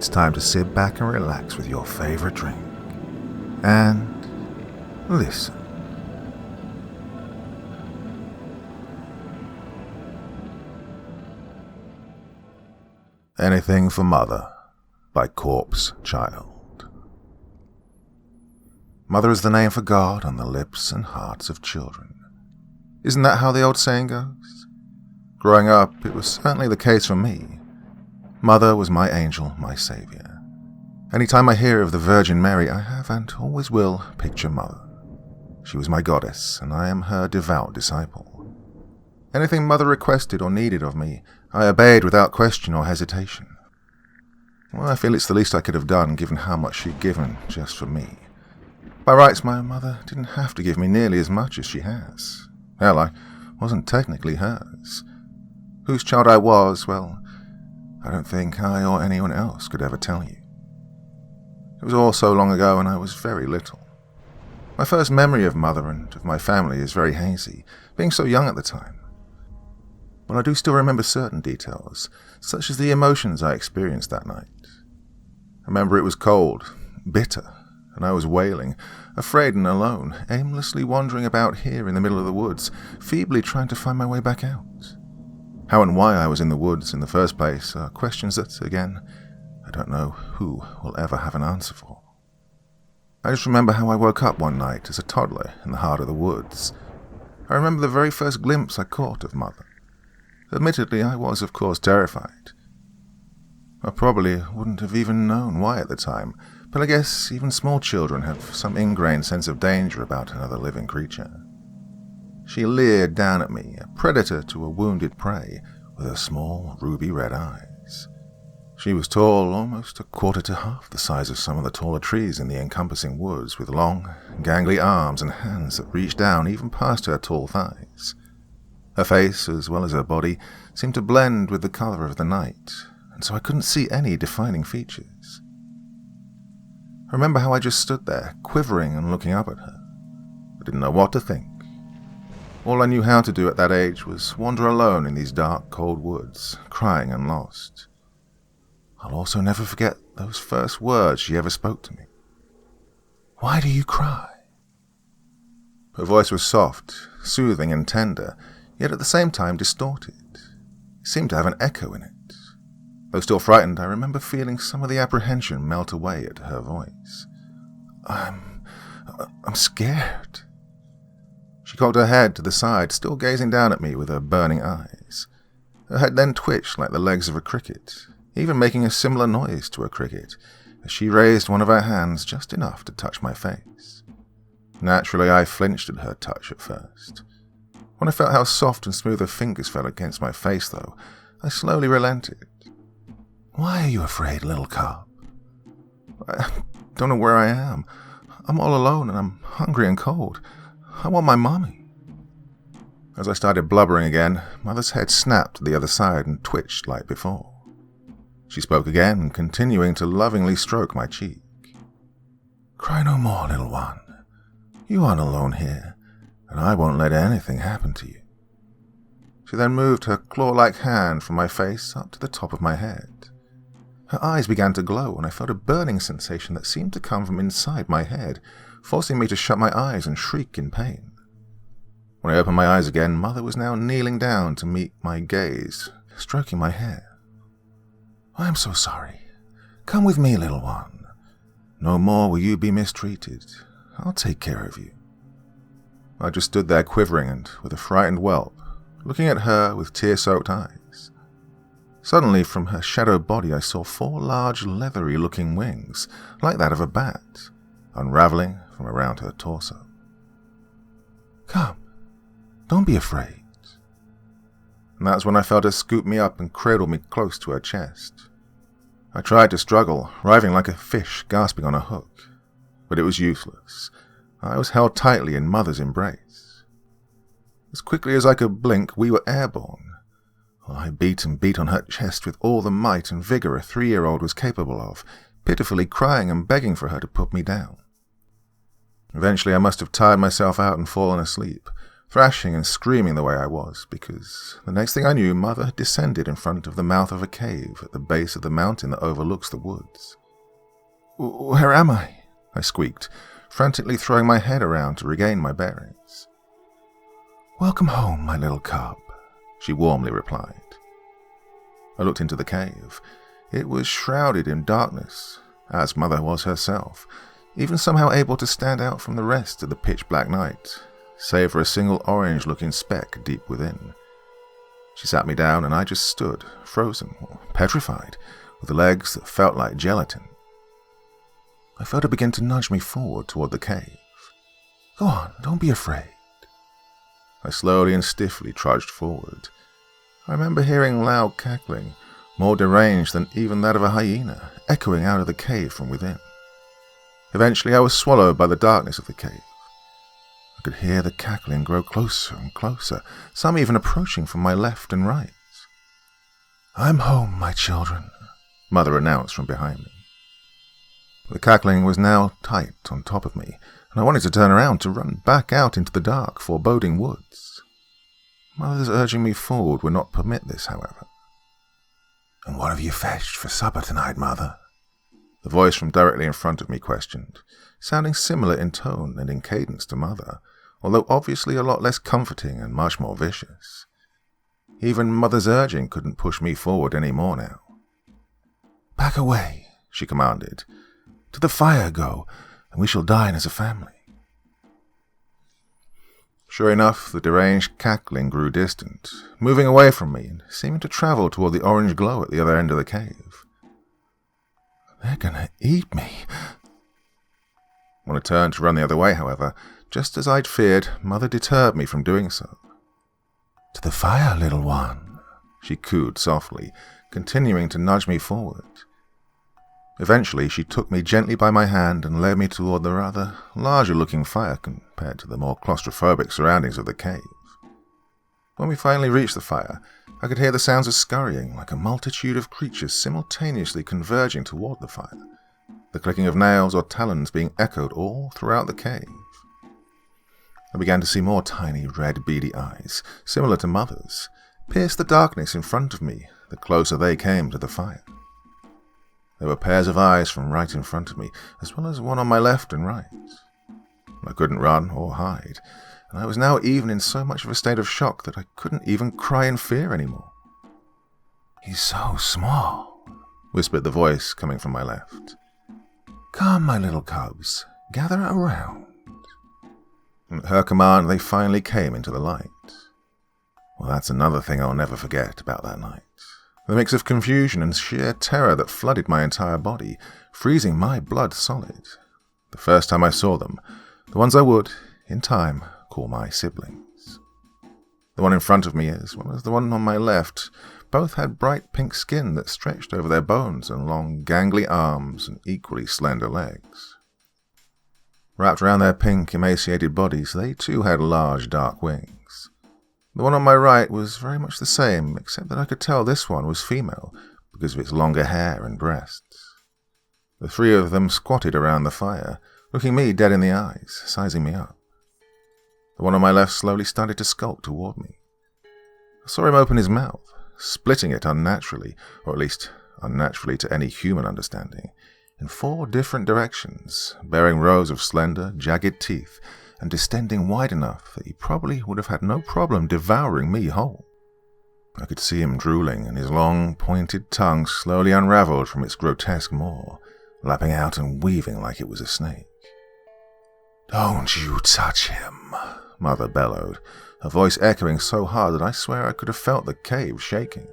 it's time to sit back and relax with your favorite drink. And listen. Anything for Mother by Corpse Child. Mother is the name for God on the lips and hearts of children. Isn't that how the old saying goes? Growing up, it was certainly the case for me. Mother was my angel, my savior. Anytime I hear of the Virgin Mary, I have and always will picture Mother. She was my goddess, and I am her devout disciple. Anything Mother requested or needed of me, I obeyed without question or hesitation. Well, I feel it's the least I could have done, given how much she'd given just for me. By rights, my mother didn't have to give me nearly as much as she has. Hell, I wasn't technically hers. Whose child I was, well, I don't think I or anyone else could ever tell you. It was all so long ago, and I was very little. My first memory of Mother and of my family is very hazy, being so young at the time. But I do still remember certain details, such as the emotions I experienced that night. I remember it was cold, bitter, and I was wailing, afraid and alone, aimlessly wandering about here in the middle of the woods, feebly trying to find my way back out. How and why I was in the woods in the first place are questions that, again, I don't know who will ever have an answer for. I just remember how I woke up one night as a toddler in the heart of the woods. I remember the very first glimpse I caught of Mother. Admittedly, I was, of course, terrified. I probably wouldn't have even known why at the time, but I guess even small children have some ingrained sense of danger about another living creature. She leered down at me, a predator to a wounded prey, with her small, ruby-red eyes. She was tall, almost a quarter to half the size of some of the taller trees in the encompassing woods, with long, gangly arms and hands that reached down even past her tall thighs. Her face, as well as her body, seemed to blend with the color of the night, and so I couldn't see any defining features. I remember how I just stood there, quivering and looking up at her. I didn't know what to think. All I knew how to do at that age was wander alone in these dark, cold woods, crying and lost. I'll also never forget those first words she ever spoke to me. "Why do you cry?" Her voice was soft, soothing and tender, yet at the same time distorted. It seemed to have an echo in it. Though still frightened, I remember feeling some of the apprehension melt away at her voice. I'm scared." She cocked her head to the side, still gazing down at me with her burning eyes. Her head then twitched like the legs of a cricket, even making a similar noise to a cricket, as she raised one of her hands just enough to touch my face. Naturally, I flinched at her touch at first. When I felt how soft and smooth her fingers fell against my face, though, I slowly relented. "Why are you afraid, little cub?" "I don't know where I am. I'm all alone and I'm hungry and cold. I want my mommy." As I started blubbering again, Mother's head snapped to the other side and twitched like before. She spoke again, continuing to lovingly stroke my cheek. "Cry no more, little one. You aren't alone here, and I won't let anything happen to you." She then moved her claw-like hand from my face up to the top of my head. Her eyes began to glow, and I felt a burning sensation that seemed to come from inside my head, forcing me to shut my eyes and shriek in pain. When I opened my eyes again, Mother was now kneeling down to meet my gaze, stroking my hair. "I am so sorry. Come with me, little one. No more will you be mistreated. I'll take care of you." I just stood there quivering and with a frightened whelp, looking at her with tear-soaked eyes. Suddenly, from her shadowed body, I saw 4 large, leathery-looking wings, like that of a bat, unraveling from around her torso. "Come, don't be afraid." And that's when I felt her scoop me up and cradle me close to her chest. I tried to struggle, writhing like a fish gasping on a hook, but it was useless. I was held tightly in Mother's embrace. As quickly as I could blink, we were airborne. I beat and beat on her chest with all the might and vigor a 3-year-old was capable of, pitifully crying and begging for her to put me down. Eventually I must have tired myself out and fallen asleep, thrashing and screaming the way I was, because the next thing I knew, Mother had descended in front of the mouth of a cave at the base of the mountain that overlooks the woods. "Where am I?" I squeaked, frantically throwing my head around to regain my bearings. "Welcome home, my little cub," she warmly replied. I looked into the cave. It was shrouded in darkness, as Mother was herself, even somehow able to stand out from the rest of the pitch-black night, save for a single orange-looking speck deep within. She sat me down, and I just stood, frozen or petrified, with legs that felt like gelatin. I felt her begin to nudge me forward toward the cave. "Go on, don't be afraid." I slowly and stiffly trudged forward. I remember hearing loud cackling, more deranged than even that of a hyena, echoing out of the cave from within. Eventually I was swallowed by the darkness of the cave. I could hear the cackling grow closer and closer, some even approaching from my left and right. "I'm home, my children," Mother announced from behind me. The cackling was now tight on top of me, and I wanted to turn around to run back out into the dark, foreboding woods. Mother's urging me forward would not permit this, however. "And what have you fetched for supper tonight, Mother?" The voice from directly in front of me questioned, sounding similar in tone and in cadence to Mother, although obviously a lot less comforting and much more vicious. Even Mother's urging couldn't push me forward any more now. "Back away," she commanded. "To the fire go, and we shall dine as a family." Sure enough, the deranged cackling grew distant, moving away from me and seeming to travel toward the orange glow at the other end of the cave. "They're gonna eat me." When I turned to run the other way, however, just as I'd feared, Mother deterred me from doing so. "To the fire, little one," she cooed softly, continuing to nudge me forward. Eventually, she took me gently by my hand and led me toward the rather larger-looking fire compared to the more claustrophobic surroundings of the cave. When we finally reached the fire, I could hear the sounds of scurrying, like a multitude of creatures simultaneously converging toward the fire, the clicking of nails or talons being echoed all throughout the cave. I began to see more tiny, red, beady eyes, similar to Mother's, pierce the darkness in front of me the closer they came to the fire. There were pairs of eyes from right in front of me, as well as one on my left and right. I couldn't run or hide, and I was now even in so much of a state of shock that I couldn't even cry in fear anymore. "He's so small," whispered the voice coming from my left. "Come, my little cubs, gather around." At her command, they finally came into the light. Well, that's another thing I'll never forget about that night. The mix of confusion and sheer terror that flooded my entire body, freezing my blood solid. The first time I saw them, the ones I would, in time, call my siblings. The one in front of me, as well as the one on my left, both had bright pink skin that stretched over their bones and long, gangly arms and equally slender legs. Wrapped around their pink, emaciated bodies, they too had large, dark wings. The one on my right was very much the same, except that I could tell this one was female because of its longer hair and breasts. The three of them squatted around the fire, looking me dead in the eyes, sizing me up. The one on my left slowly started to skulk toward me. I saw him open his mouth, splitting it unnaturally, or at least unnaturally to any human understanding, in 4 different directions, bearing rows of slender, jagged teeth, and distending wide enough that he probably would have had no problem devouring me whole. I could see him drooling, and his long, pointed tongue slowly unraveled from its grotesque maw, lapping out and weaving like it was a snake. "Don't you touch him," Mother bellowed, her voice echoing so hard that I swear I could have felt the cave shaking.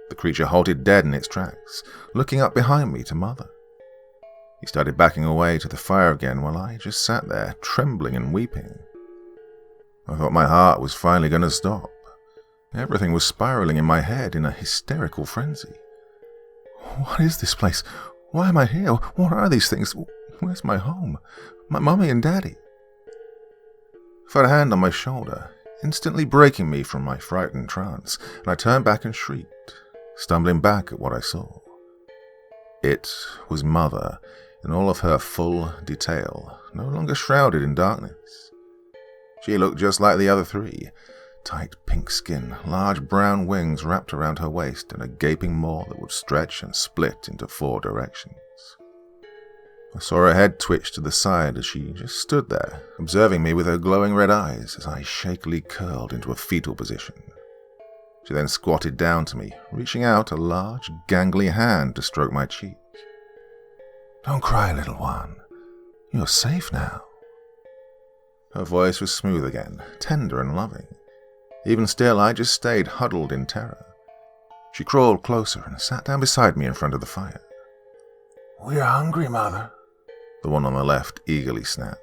The creature halted dead in its tracks, looking up behind me to Mother. He started backing away to the fire again while I just sat there, trembling and weeping. I thought my heart was finally going to stop. Everything was spiraling in my head in a hysterical frenzy. What is this place? Why am I here? What are these things? Where's my home? My mummy and daddy? I felt a hand on my shoulder, instantly breaking me from my frightened trance, and I turned back and shrieked, stumbling back at what I saw. It was Mother, in all of her full detail, no longer shrouded in darkness. She looked just like the other three. Tight pink skin, large brown wings wrapped around her waist, and a gaping maw that would stretch and split into 4 directions. I saw her head twitch to the side as she just stood there, observing me with her glowing red eyes as I shakily curled into a fetal position. She then squatted down to me, reaching out a large, gangly hand to stroke my cheek. "Don't cry, little one. You're safe now." Her voice was smooth again, tender and loving. Even still, I just stayed huddled in terror. She crawled closer and sat down beside me in front of the fire. "We're hungry, Mother," the one on the left eagerly snapped.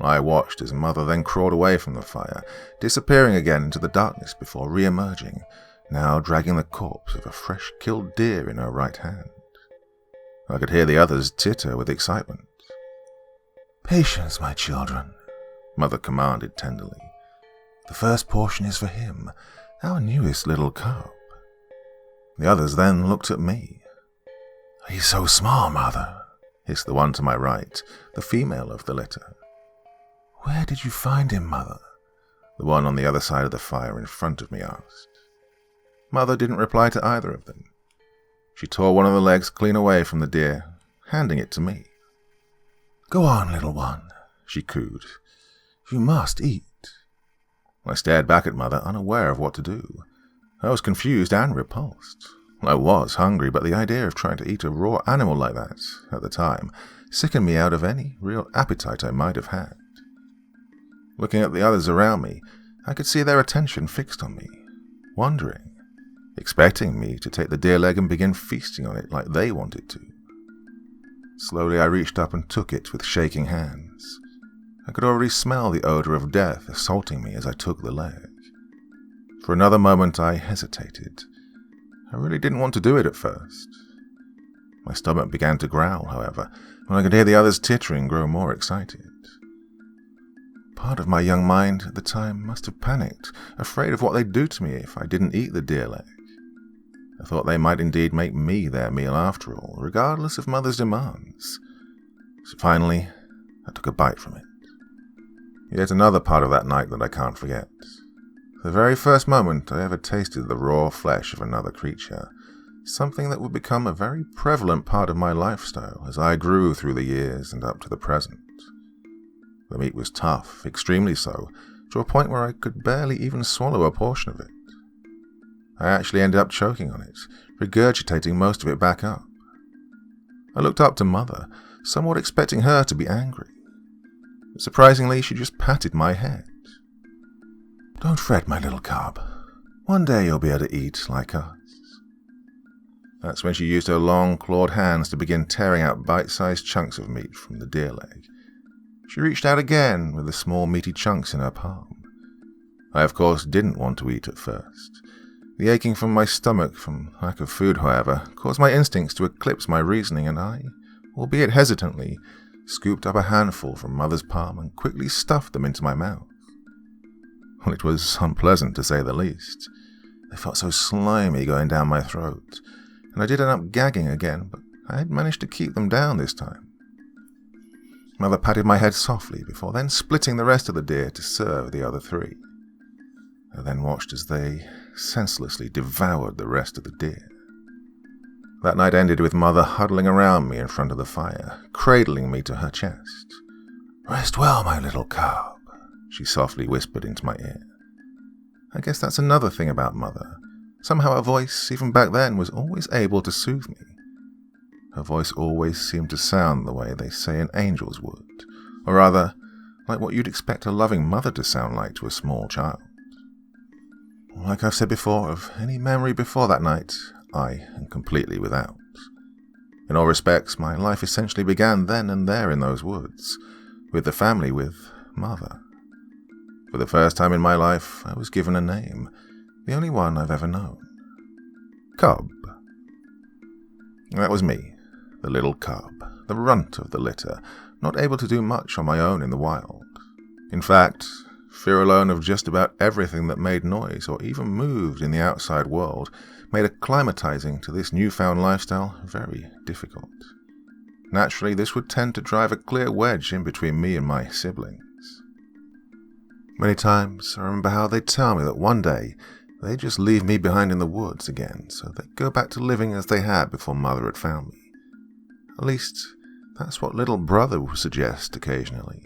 I watched as Mother then crawled away from the fire, disappearing again into the darkness before re-emerging, now dragging the corpse of a fresh-killed deer in her right hand. I could hear the others titter with excitement. "Patience, my children," Mother commanded tenderly. "The first portion is for him, our newest little cub." The others then looked at me. "He's so small, Mother," hissed the one to my right, the female of the litter. "Where did you find him, Mother?" the one on the other side of the fire in front of me asked. Mother didn't reply to either of them. She tore one of the legs clean away from the deer, handing it to me. "Go on, little one," she cooed. "You must eat." I stared back at Mother, unaware of what to do. I was confused and repulsed. I was hungry, but the idea of trying to eat a raw animal like that, at the time, sickened me out of any real appetite I might have had. Looking at the others around me, I could see their attention fixed on me, wondering, expecting me to take the deer leg and begin feasting on it like they wanted to. Slowly I reached up and took it with shaking hands. I could already smell the odor of death assaulting me as I took the leg. For another moment I hesitated. I really didn't want to do it at first. My stomach began to growl, however, when I could hear the others tittering grow more excited. Part of my young mind at the time must have panicked, afraid of what they'd do to me if I didn't eat the deer leg. I thought they might indeed make me their meal after all, regardless of Mother's demands. So finally, I took a bite from it. Yet another part of that night that I can't forget. The very first moment I ever tasted the raw flesh of another creature, something that would become a very prevalent part of my lifestyle as I grew through the years and up to the present. The meat was tough, extremely so, to a point where I could barely even swallow a portion of it. I actually ended up choking on it, regurgitating most of it back up. I looked up to Mother, somewhat expecting her to be angry. But surprisingly, she just patted my head. "Don't fret, my little cub. One day you'll be able to eat like us." That's when she used her long, clawed hands to begin tearing out bite-sized chunks of meat from the deer leg. She reached out again with the small meaty chunks in her palm. I, of course, didn't want to eat at first. The aching from my stomach from lack of food, however, caused my instincts to eclipse my reasoning, and I, albeit hesitantly, scooped up a handful from Mother's palm and quickly stuffed them into my mouth. Well, it was unpleasant, to say the least. They felt so slimy going down my throat, and I did end up gagging again, but I had managed to keep them down this time. Mother patted my head softly before then splitting the rest of the deer to serve the other three. I then watched as they senselessly devoured the rest of the deer. That night ended with Mother huddling around me in front of the fire, cradling me to her chest. "Rest well, my little cub," she softly whispered into my ear. I guess that's another thing about Mother. Somehow her voice, even back then, was always able to soothe me. Her voice always seemed to sound the way they say an angel's would, or rather, like what you'd expect a loving mother to sound like to a small child. Like I've said before, of any memory before that night, I am completely without. In all respects, my life essentially began then and there in those woods, with the family, with Mother. For the first time in my life, I was given a name, the only one I've ever known. Cub. That was me, the little cub, the runt of the litter, not able to do much on my own in the wild. In fact, fear alone of just about everything that made noise or even moved in the outside world made acclimatizing to this newfound lifestyle very difficult. Naturally, this would tend to drive a clear wedge in between me and my siblings. Many times I remember how they'd tell me that one day they'd just leave me behind in the woods again, so they'd go back to living as they had before Mother had found me. At least, that's what little brother would suggest occasionally.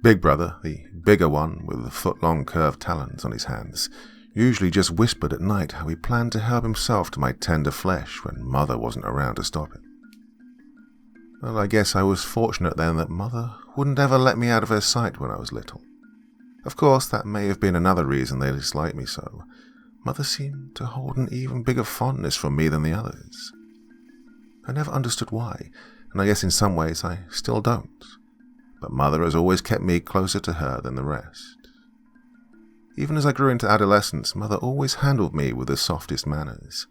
Big brother, the bigger one with the foot-long curved talons on his hands, usually just whispered at night how he planned to help himself to my tender flesh when Mother wasn't around to stop him. Well, I guess I was fortunate then that Mother wouldn't ever let me out of her sight when I was little. Of course, that may have been another reason they disliked me so. Mother seemed to hold an even bigger fondness for me than the others. I never understood why, and I guess in some ways I still don't. But Mother has always kept me closer to her than the rest. Even as I grew into adolescence, Mother always handled me with the softest manners.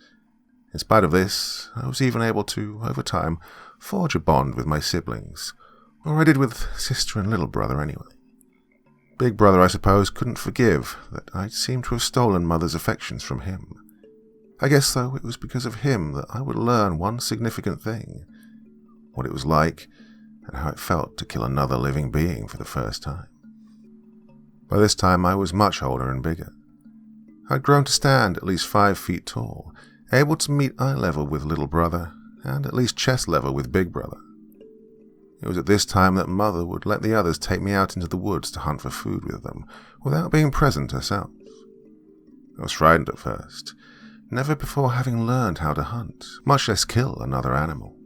In spite of this, I was even able to, over time, forge a bond with my siblings, or I did with sister and little brother anyway. Big brother, I suppose, couldn't forgive that I seemed to have stolen Mother's affections from him. I guess, though, it was because of him that I would learn one significant thing, what it was like and how it felt to kill another living being for the first time. By this time I was much older and bigger. I'd grown to stand at least 5 feet tall, able to meet eye level with little brother, and at least chest level with big brother. It was at this time that Mother would let the others take me out into the woods to hunt for food with them, without being present herself. I was frightened at first, never before having learned how to hunt, much less kill another animal.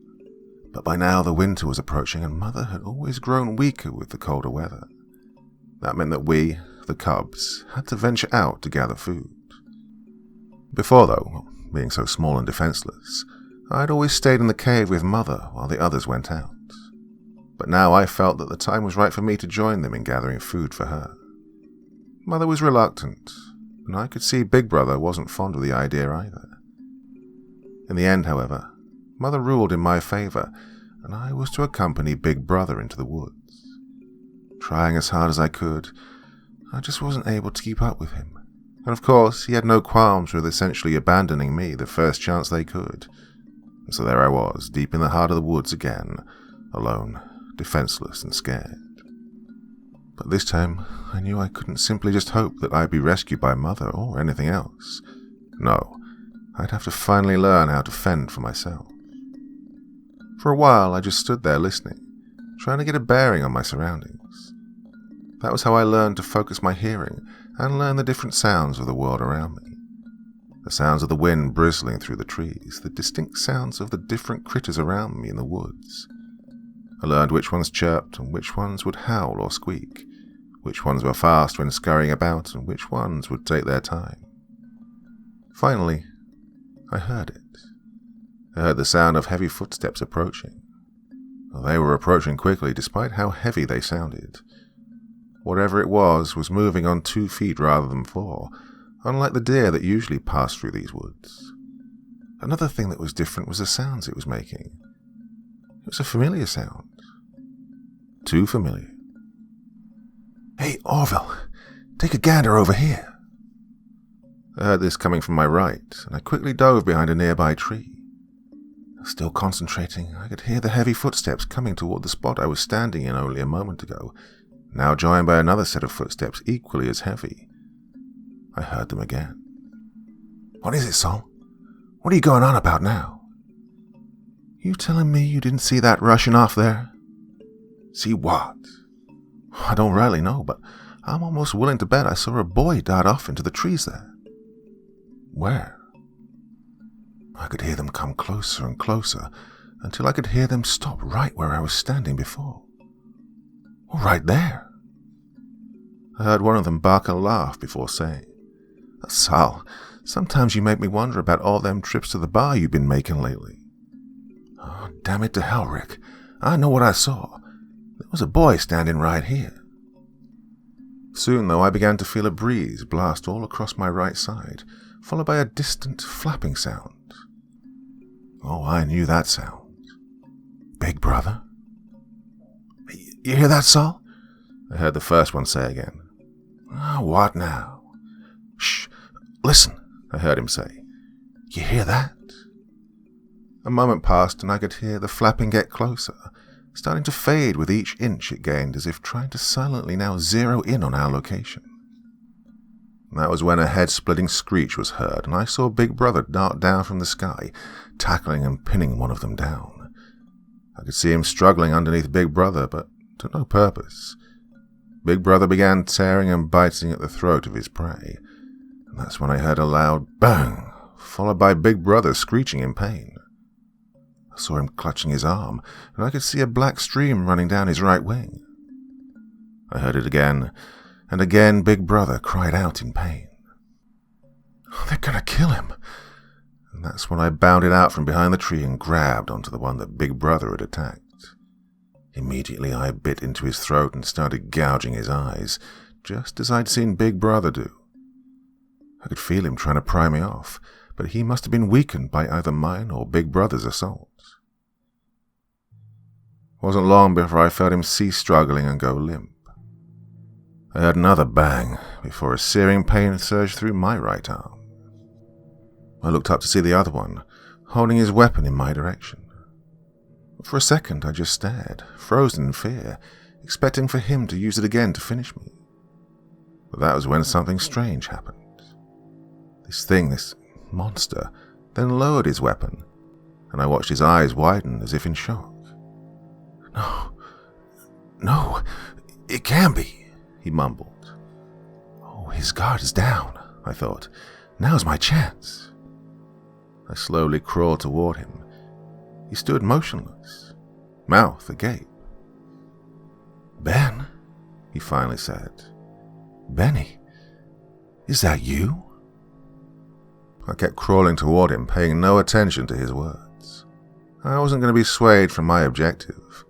But by now the winter was approaching and Mother had always grown weaker with the colder weather. That meant that we, the cubs, had to venture out to gather food. Before though, being so small and defenseless, I'd always stayed in the cave with Mother while the others went out. But now I felt that the time was right for me to join them in gathering food for her. Mother was reluctant, and I could see Big Brother wasn't fond of the idea either. In the end, however, Mother ruled in my favor, and I was to accompany Big Brother into the woods. Trying as hard as I could, I just wasn't able to keep up with him. And of course, he had no qualms with essentially abandoning me the first chance they could. And so there I was, deep in the heart of the woods again, alone, defenseless and scared. But this time, I knew I couldn't simply just hope that I'd be rescued by Mother or anything else. No, I'd have to finally learn how to fend for myself. For a while, I just stood there listening, trying to get a bearing on my surroundings. That was how I learned to focus my hearing and learn the different sounds of the world around me. The sounds of the wind bristling through the trees, the distinct sounds of the different critters around me in the woods. I learned which ones chirped and which ones would howl or squeak, which ones were fast when scurrying about and which ones would take their time. Finally, I heard it. I heard the sound of heavy footsteps approaching. They were approaching quickly despite how heavy they sounded. Whatever it was moving on 2 feet rather than 4, unlike the deer that usually pass through these woods. Another thing that was different was the sounds it was making. It was a familiar sound. Too familiar. "Hey, Orville, take a gander over here." I heard this coming from my right, and I quickly dove behind a nearby tree. Still concentrating, I could hear the heavy footsteps coming toward the spot I was standing in only a moment ago, now joined by another set of footsteps equally as heavy. I heard them again. "What is it, Sol? What are you going on about now?" "You telling me you didn't see that rushing off there?" "See what?" "I don't really know, but I'm almost willing to bet I saw a boy dart off into the trees there." "Where?" I could hear them come closer and closer, until I could hear them stop right where I was standing before. "Oh, right there." I heard one of them bark a laugh before saying, "Sal, sometimes you make me wonder about all them trips to the bar you've been making lately." "Oh, damn it to hell, Rick. I know what I saw. There was a boy standing right here." Soon, though, I began to feel a breeze blast all across my right side, followed by a distant flapping sound. Oh, I knew that sound. "Big Brother?" "You hear that, Sol?" I heard the first one say again. "Oh, what now?" "Shh, listen," I heard him say. "You hear that?" A moment passed and I could hear the flapping get closer, starting to fade with each inch it gained, as if trying to silently now zero in on our location. That was when a head-splitting screech was heard, and I saw Big Brother dart down from the sky, tackling and pinning one of them down. I could see him struggling underneath Big Brother, but to no purpose. Big Brother began tearing and biting at the throat of his prey, and that's when I heard a loud bang, followed by Big Brother screeching in pain. I saw him clutching his arm, and I could see a black stream running down his right wing. I heard it again, and again Big Brother cried out in pain. "Oh, they're gonna kill him!" And that's when I bounded out from behind the tree and grabbed onto the one that Big Brother had attacked. Immediately I bit into his throat and started gouging his eyes, just as I'd seen Big Brother do. I could feel him trying to pry me off, but he must have been weakened by either mine or Big Brother's assault. It wasn't long before I felt him cease struggling and go limp. I heard another bang before a searing pain surged through my right arm. I looked up to see the other one, holding his weapon in my direction. For a second I just stared, frozen in fear, expecting for him to use it again to finish me. But that was when something strange happened. This monster, then lowered his weapon, and I watched his eyes widen as if in shock. No, it can't be, he mumbled. Oh, his guard is down, I thought. Now's my chance. I slowly crawled toward him. He stood motionless, mouth agape. "Ben," he finally said. "Benny, is that you?" I kept crawling toward him, paying no attention to his words. I wasn't going to be swayed from my objective.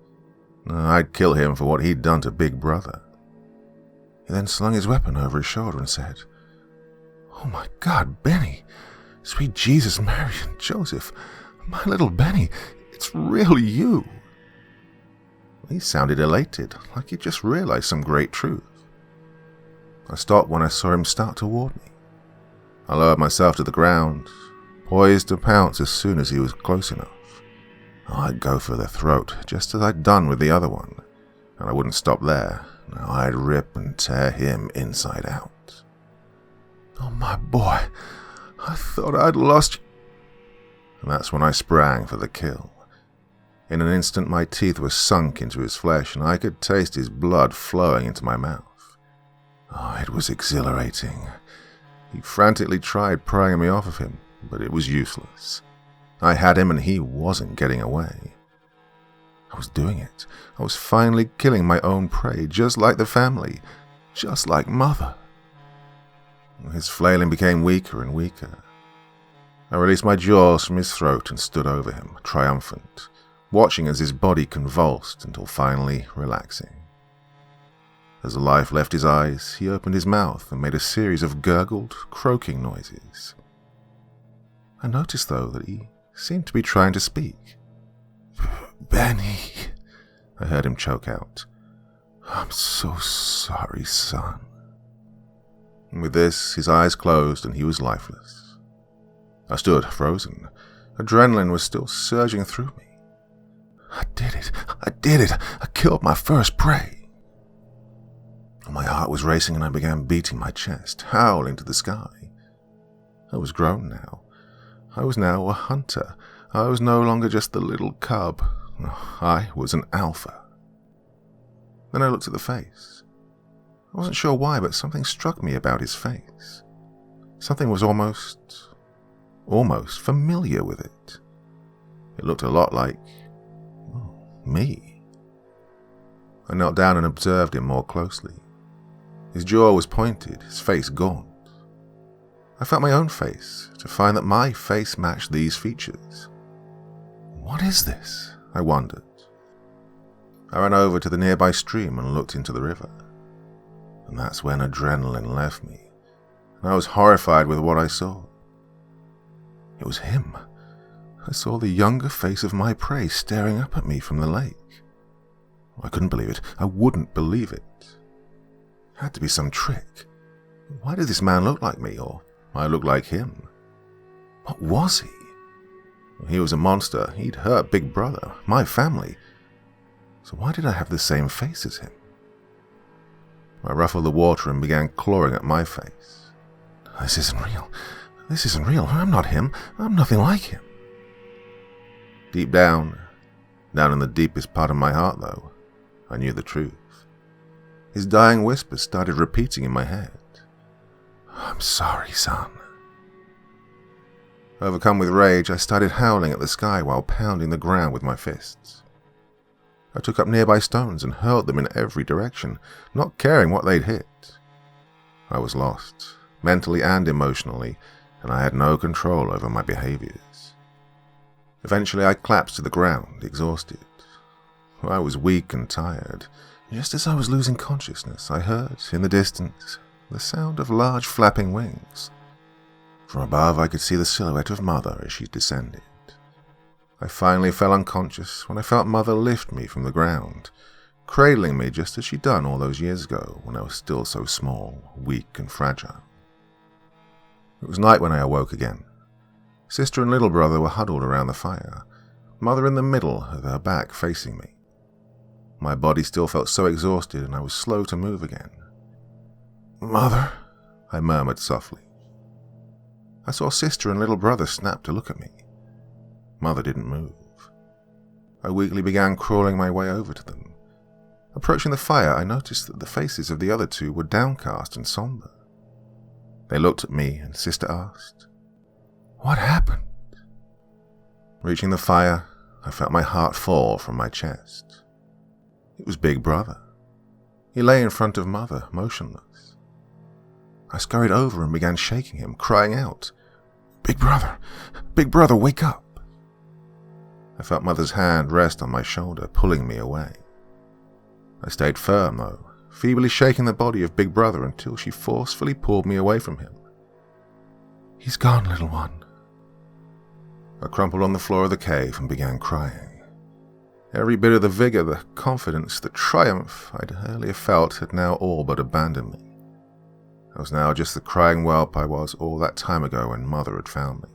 I'd kill him for what he'd done to Big Brother. He then slung his weapon over his shoulder and said, "Oh my God, Benny! Sweet Jesus, Mary and Joseph! My little Benny, it's really you!" He sounded elated, like he'd just realized some great truth. I stopped when I saw him start toward me. I lowered myself to the ground, poised to pounce as soon as he was close enough. I'd go for the throat, just as I'd done with the other one, and I wouldn't stop there. I'd rip and tear him inside out. "Oh, my boy, I thought I'd lost you." And that's when I sprang for the kill. In an instant, my teeth were sunk into his flesh, and I could taste his blood flowing into my mouth. Oh, it was exhilarating. He frantically tried prying me off of him, but it was useless. I had him, and he wasn't getting away. I was doing it. I was finally killing my own prey, just like the family, just like Mother. His flailing became weaker and weaker. I released my jaws from his throat and stood over him, triumphant, watching as his body convulsed until finally relaxing. As the life left his eyes, he opened his mouth and made a series of gurgled, croaking noises. I noticed, though, that he seemed to be trying to speak. "Benny," I heard him choke out. "I'm so sorry, son." And with this, his eyes closed and he was lifeless. I stood frozen. Adrenaline was still surging through me. I did it! I killed my first prey! My heart was racing and I began beating my chest, howling to the sky. I was grown now. I was now a hunter. I was no longer just the little cub. I was an alpha. Then I looked at the face. I wasn't sure why, but something struck me about his face. Something was almost familiar with it. It looked a lot like, me. I knelt down and observed him more closely. His jaw was pointed, his face gaunt. I felt my own face, to find that my face matched these features. What is this? I wondered. I ran over to the nearby stream and looked into the river. And that's when adrenaline left me, and I was horrified with what I saw. It was him. I saw the younger face of my prey staring up at me from the lake. I couldn't believe it. I wouldn't believe it. It had to be some trick. Why did this man look like me, or I look like him? What was he? He was a monster. He'd hurt Big Brother, my family. So why did I have the same face as him? I ruffled the water and began clawing at my face. This isn't real. This isn't real. I'm not him. I'm nothing like him. Deep down in the deepest part of my heart, though, I knew the truth. His dying whispers started repeating in my head. I'm sorry, son. Overcome with rage, I started howling at the sky while pounding the ground with my fists. I took up nearby stones and hurled them in every direction, not caring what they'd hit. I was lost, mentally and emotionally, and I had no control over my behaviors. Eventually I collapsed to the ground, exhausted. I was weak and tired. Just as I was losing consciousness, I heard, in the distance, the sound of large flapping wings. From above I could see the silhouette of Mother as she descended. I finally fell unconscious when I felt Mother lift me from the ground, cradling me just as she'd done all those years ago when I was still so small, weak and fragile. It was night when I awoke again. Sister and little brother were huddled around the fire, Mother in the middle with her back facing me. My body still felt so exhausted and I was slow to move again. Mother, I murmured softly. I saw Sister and little brother snap to look at me. Mother didn't move. I weakly began crawling my way over to them. Approaching the fire, I noticed that the faces of the other two were downcast and somber. They looked at me and Sister asked, "What happened?" Reaching the fire, I felt my heart fall from my chest. It was Big Brother. He lay in front of Mother, motionless. I scurried over and began shaking him, crying out, Big Brother, wake up!" I felt Mother's hand rest on my shoulder, pulling me away. I stayed firm, though, feebly shaking the body of Big Brother until she forcefully pulled me away from him. "He's gone, little one." I crumpled on the floor of the cave and began crying. Every bit of the vigor, the confidence, the triumph I'd earlier felt had now all but abandoned me. I was now just the crying whelp I was all that time ago when Mother had found me.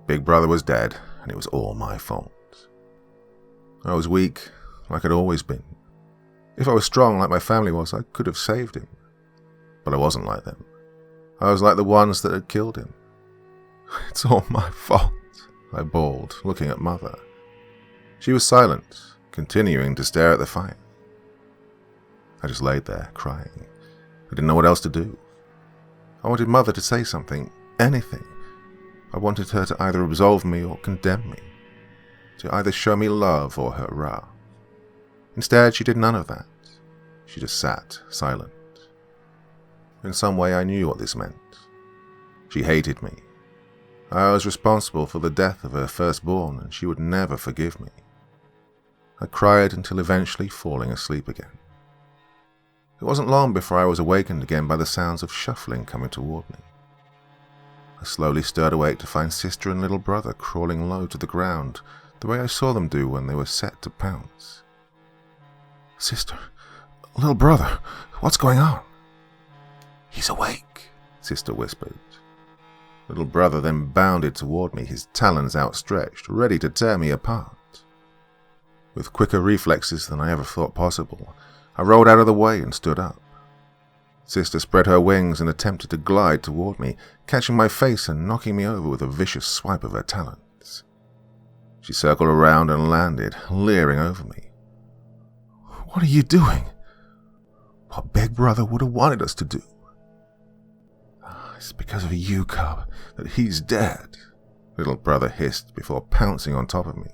Big Brother was dead, and it was all my fault. I was weak, like I'd always been. If I was strong like my family was, I could have saved him. But I wasn't like them. I was like the ones that had killed him. "It's all my fault," I bawled, looking at Mother. She was silent, continuing to stare at the fire. I just laid there, crying. I didn't know what else to do. I wanted Mother to say something, anything. I wanted her to either absolve me or condemn me, to either show me love or her wrath. Instead, she did none of that. She just sat, silent. In some way, I knew what this meant. She hated me. I was responsible for the death of her firstborn, and she would never forgive me. I cried until eventually falling asleep again. It wasn't long before I was awakened again by the sounds of shuffling coming toward me. I slowly stirred awake to find Sister and little brother crawling low to the ground, the way I saw them do when they were set to pounce. "Sister, little brother, what's going on?" "He's awake," Sister whispered. Little brother then bounded toward me, his talons outstretched, ready to tear me apart. With quicker reflexes than I ever thought possible, I rolled out of the way and stood up. Sister spread her wings and attempted to glide toward me, catching my face and knocking me over with a vicious swipe of her talons. She circled around and landed, leering over me. "What are you doing?" "What Big Brother would have wanted us to do." "It's because of you, cub, that he's dead," little brother hissed before pouncing on top of me.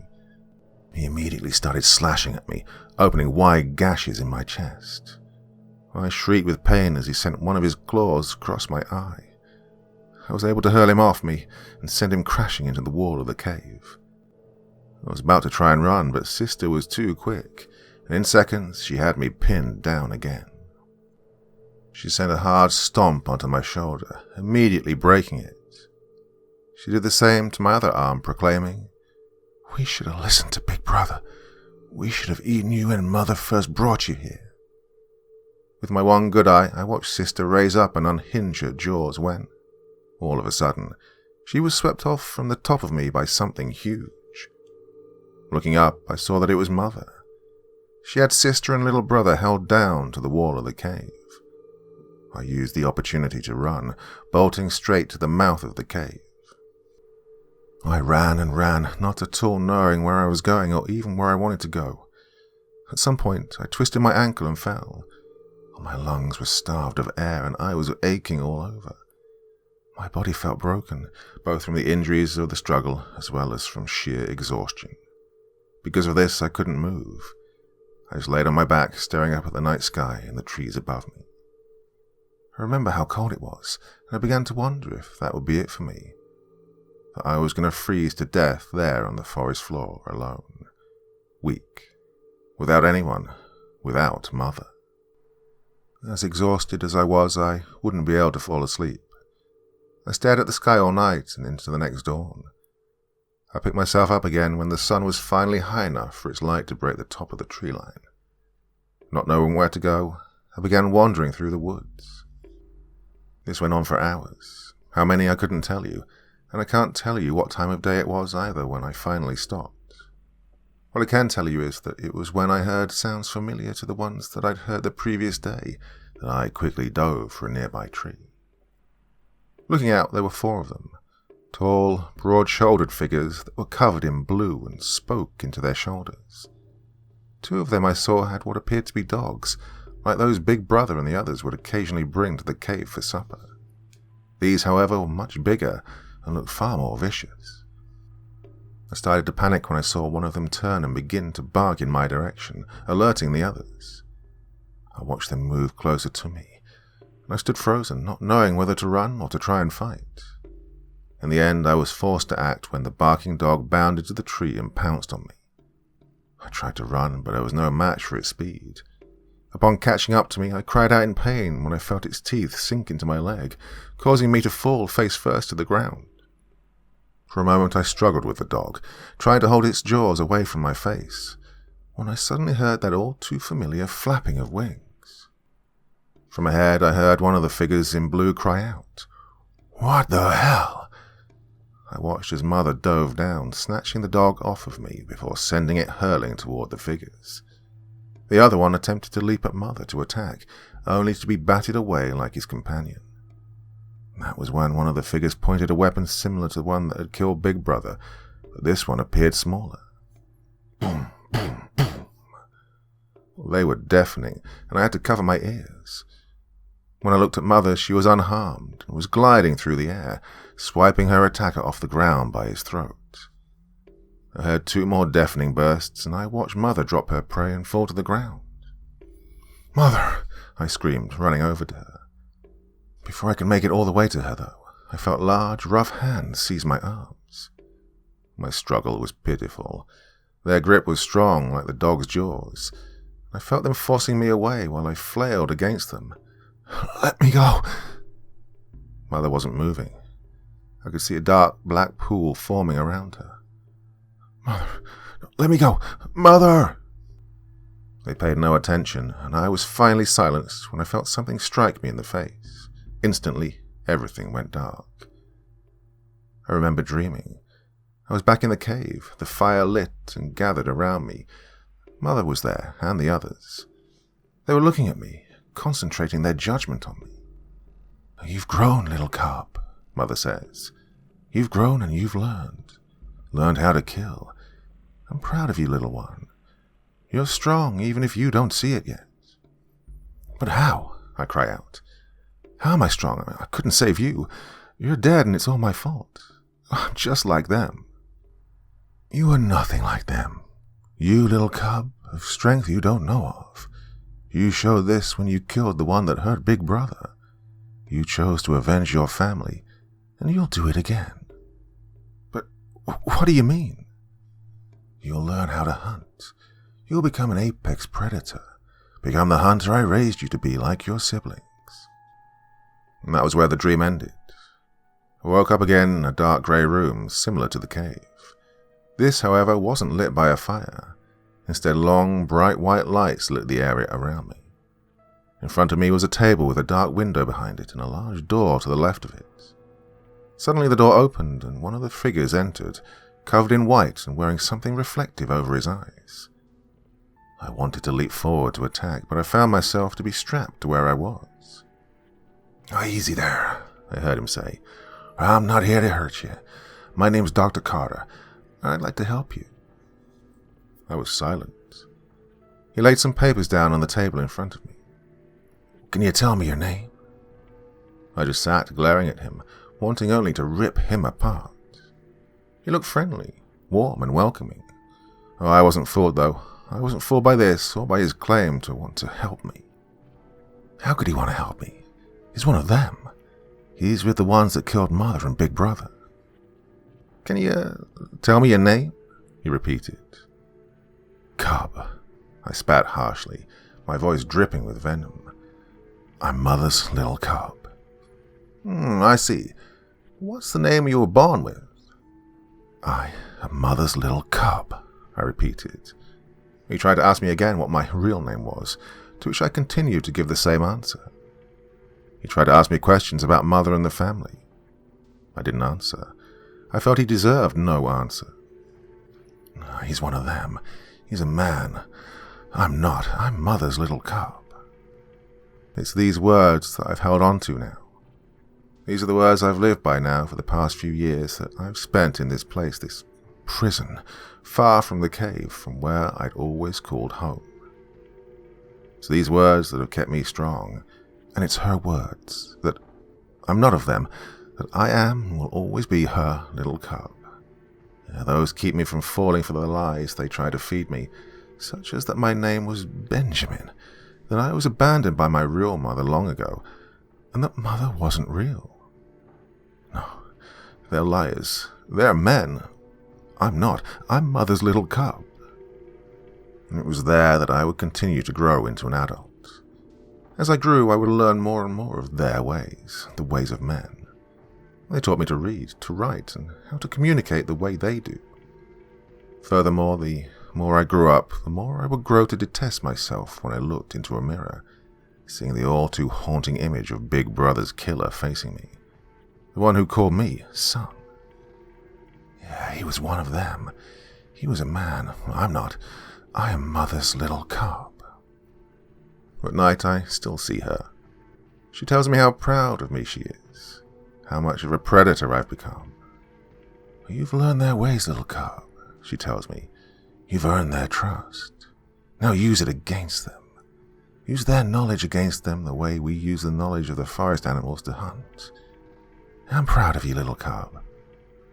He immediately started slashing at me, opening wide gashes in my chest. I shrieked with pain as he sent one of his claws across my eye. I was able to hurl him off me and send him crashing into the wall of the cave. I was about to try and run, but Sister was too quick, and in seconds she had me pinned down again. She sent a hard stomp onto my shoulder, immediately breaking it. She did the same to my other arm, proclaiming, "We should have listened to Big Brother. We should have eaten you when Mother first brought you here." With my one good eye, I watched Sister raise up and unhinge her jaws when, all of a sudden, she was swept off from the top of me by something huge. Looking up, I saw that it was Mother. She had sister and little brother held down to the wall of the cave. I used the opportunity to run, bolting straight to the mouth of the cave. I ran and ran, not at all knowing where I was going or even where I wanted to go. At some point, I twisted my ankle and fell. My lungs were starved of air and I was aching all over. My body felt broken, both from the injuries of the struggle as well as from sheer exhaustion. Because of this, I couldn't move. I just laid on my back, staring up at the night sky and the trees above me. I remember how cold it was, and I began to wonder if that would be it for me. That I was going to freeze to death there on the forest floor alone. Weak. Without anyone. Without Mother. As exhausted as I was, I wouldn't be able to fall asleep. I stared at the sky all night and into the next dawn. I picked myself up again when the sun was finally high enough for its light to break the top of the tree line. Not knowing where to go, I began wandering through the woods. This went on for hours. How many I couldn't tell you, and I can't tell you what time of day it was either when I finally stopped. What I can tell you is that it was when I heard sounds familiar to the ones that I'd heard the previous day that I quickly dove for a nearby tree. Looking out, there were 4 of them, tall, broad-shouldered figures that were covered in blue and spoke into their shoulders. 2 of them I saw had what appeared to be dogs, like those Big Brother and the others would occasionally bring to the cave for supper. These, however, were much bigger and looked far more vicious. I started to panic when I saw one of them turn and begin to bark in my direction, alerting the others. I watched them move closer to me, and I stood frozen, not knowing whether to run or to try and fight. In the end, I was forced to act when the barking dog bounded to the tree and pounced on me. I tried to run, but I was no match for its speed. Upon catching up to me, I cried out in pain when I felt its teeth sink into my leg, causing me to fall face first to the ground. For a moment I struggled with the dog, trying to hold its jaws away from my face, when I suddenly heard that all too familiar flapping of wings. From ahead I heard one of the figures in blue cry out, "What the hell?" I watched as Mother dove down, snatching the dog off of me before sending it hurling toward the figures. The other one attempted to leap at Mother to attack, only to be batted away like his companion. That was when one of the figures pointed a weapon similar to the one that had killed Big Brother, but this one appeared smaller. Boom, boom, boom. They were deafening, and I had to cover my ears. When I looked at Mother, she was unharmed and was gliding through the air, swiping her attacker off the ground by his throat. I heard 2 more deafening bursts, and I watched Mother drop her prey and fall to the ground. "Mother!" I screamed, running over to her. Before I could make it all the way to her, though, I felt large, rough hands seize my arms. My struggle was pitiful. Their grip was strong, like the dog's jaws. I felt them forcing me away while I flailed against them. "Let me go!" Mother wasn't moving. I could see a dark, black pool forming around her. "Mother, let me go! Mother!" They paid no attention, and I was finally silenced when I felt something strike me in the face. Instantly, everything went dark. I remember dreaming. I was back in the cave, the fire lit and gathered around me. Mother was there, and the others. They were looking at me, concentrating their judgment on me. "You've grown, little cub," Mother says. "You've grown and you've learned. Learned how to kill. I'm proud of you, little one. You're strong, even if you don't see it yet." "But how?" I cry out. "How am I strong? I couldn't save you. You're dead and it's all my fault. I'm just like them." "You are nothing like them. You, little cub, of strength you don't know of. You showed this when you killed the one that hurt Big Brother. You chose to avenge your family, and you'll do it again." "But what do you mean?" "You'll learn how to hunt. You'll become an apex predator. Become the hunter I raised you to be, like your siblings." And that was where the dream ended. I woke up again in a dark grey room, similar to the cave. This, however, wasn't lit by a fire. Instead, long, bright white lights lit the area around me. In front of me was a table with a dark window behind it and a large door to the left of it. Suddenly the door opened and one of the figures entered, covered in white and wearing something reflective over his eyes. I wanted to leap forward to attack, but I found myself to be strapped to where I was. "Oh, easy there," I heard him say. "I'm not here to hurt you. My name's Dr. Carter, and I'd like to help you." I was silent. He laid some papers down on the table in front of me. "Can you tell me your name?" I just sat glaring at him, wanting only to rip him apart. He looked friendly, warm and welcoming. Oh, I wasn't fooled, though. I wasn't fooled by this or by his claim to want to help me. How could he want to help me? He's one of them. He's with the ones that killed Mother and Big Brother. "Can you tell me your name?" he repeated. "Cub," I spat harshly, my voice dripping with venom. "I'm Mother's little cub." I see. What's the name you were born with?" "I am Mother's little cub," I repeated. He tried to ask me again what my real name was, to which I continued to give the same answer. He tried to ask me questions about Mother and the family. I didn't answer. I felt he deserved no answer. "He's one of them. He's a man. I'm not. I'm Mother's little cub." It's these words that I've held on to now. These are the words I've lived by now for the past few years that I've spent in this place, this prison, far from the cave, from where I'd always called home. It's these words that have kept me strong, and it's her words, that I'm not of them, that I am and will always be her little cub. Those keep me from falling for the lies they try to feed me, such as that my name was Benjamin, that I was abandoned by my real mother long ago, and that Mother wasn't real. No, they're liars. They're men. I'm not. I'm Mother's little cub. And it was there that I would continue to grow into an adult. As I grew, I would learn more and more of their ways, the ways of men. They taught me to read, to write, and how to communicate the way they do. Furthermore, the more I grew up, the more I would grow to detest myself when I looked into a mirror, seeing the all-too-haunting image of Big Brother's killer facing me, the one who called me son. Yeah, he was one of them. He was a man. I'm not. I am Mother's little cub. At night, I still see her. She tells me how proud of me she is, how much of a predator I've become. "You've learned their ways, little cub," she tells me. "You've earned their trust. Now use it against them. Use their knowledge against them the way we use the knowledge of the forest animals to hunt. I'm proud of you, little cub.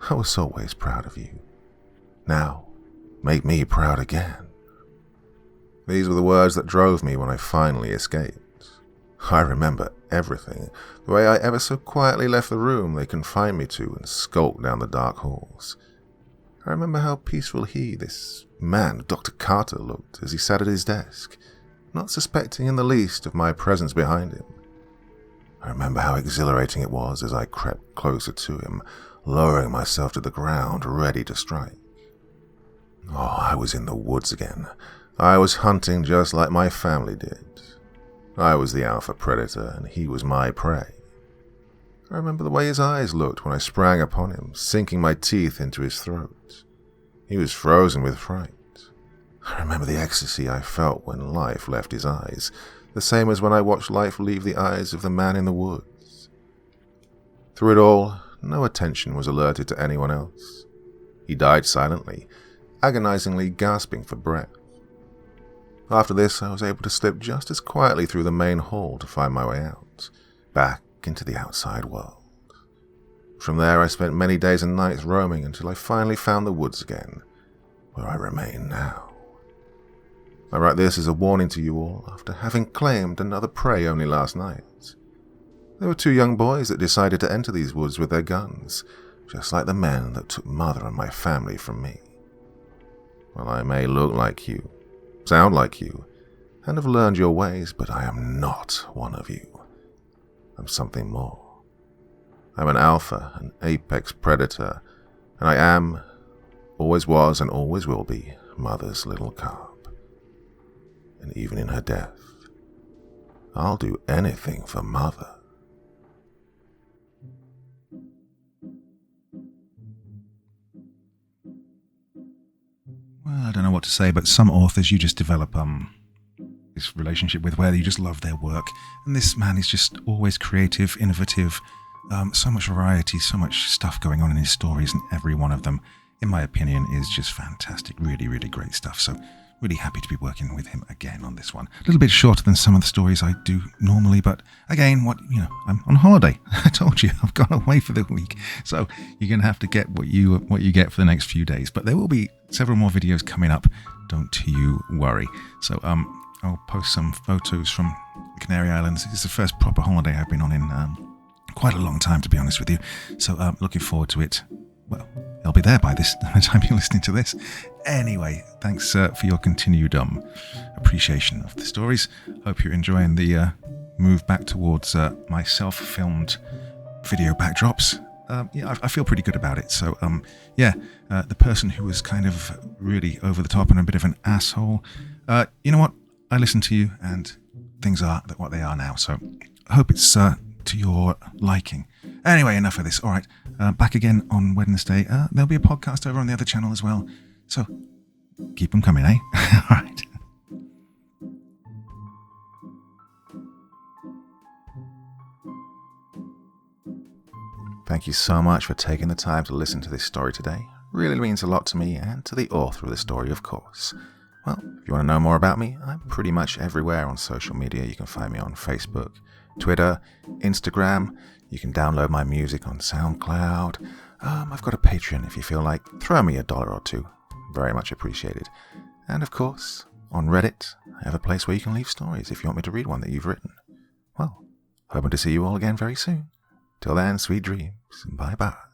I was always proud of you. Now, make me proud again." These were the words that drove me when I finally escaped. I remember everything, the way I ever so quietly left the room they confined me to and skulked down the dark halls. I remember how peaceful he, this man, Dr. Carter, looked as he sat at his desk, not suspecting in the least of my presence behind him. I remember how exhilarating it was as I crept closer to him, lowering myself to the ground, ready to strike. Oh, I was in the woods again. I was hunting just like my family did. I was the alpha predator, and he was my prey. I remember the way his eyes looked when I sprang upon him, sinking my teeth into his throat. He was frozen with fright. I remember the ecstasy I felt when life left his eyes, the same as when I watched life leave the eyes of the man in the woods. Through it all, no attention was alerted to anyone else. He died silently, agonizingly gasping for breath. After this, I was able to slip just as quietly through the main hall to find my way out, back into the outside world. From there, I spent many days and nights roaming until I finally found the woods again, where I remain now. I write this as a warning to you all after having claimed another prey only last night. There were 2 young boys that decided to enter these woods with their guns, just like the men that took Mother and my family from me. Well, I may look like you, sound like you, and have learned your ways, but I am not one of you. I'm something more. I'm an alpha, an apex predator, and I am, always was and always will be, Mother's little cub. And even in her death, I'll do anything for Mother. I don't know what to say, but some authors you just develop this relationship with where you just love their work. And this man is just always creative, innovative, so much variety, so much stuff going on in his stories, and every one of them, in my opinion, is just fantastic. Really, really great stuff. So really happy to be working with him again on this one. A little bit shorter than some of the stories I do normally, but again, I'm on holiday. I told you, I've gone away for the week. So you're going to have to get what you get for the next few days. But there will be several more videos coming up. Don't you worry. So I'll post some photos from the Canary Islands. It's the first proper holiday I've been on in quite a long time, to be honest with you. So looking forward to it. Well, I'll be there by the time you're listening to this. Anyway, thanks for your continued appreciation of the stories. Hope you're enjoying the move back towards my self-filmed video backdrops. I feel pretty good about it. So, the person who was kind of really over the top and a bit of an asshole, you know what? I listened to you, and things are what they are now. So, I hope it's to your liking. Anyway, enough of this. All right, back again on Wednesday. There'll be a podcast over on the other channel as well. So, keep them coming, eh? All right. Thank you so much for taking the time to listen to this story today. Really means a lot to me and to the author of the story, of course. Well, if you want to know more about me, I'm pretty much everywhere on social media. You can find me on Facebook, Twitter, Instagram. You can download my music on SoundCloud. I've got a Patreon if you feel like. Throw me $1 or $2. Very much appreciated. And of course, on Reddit, I have a place where you can leave stories if you want me to read one that you've written. Well, hoping to see you all again very soon. Till then, sweet dreams. Bye-bye.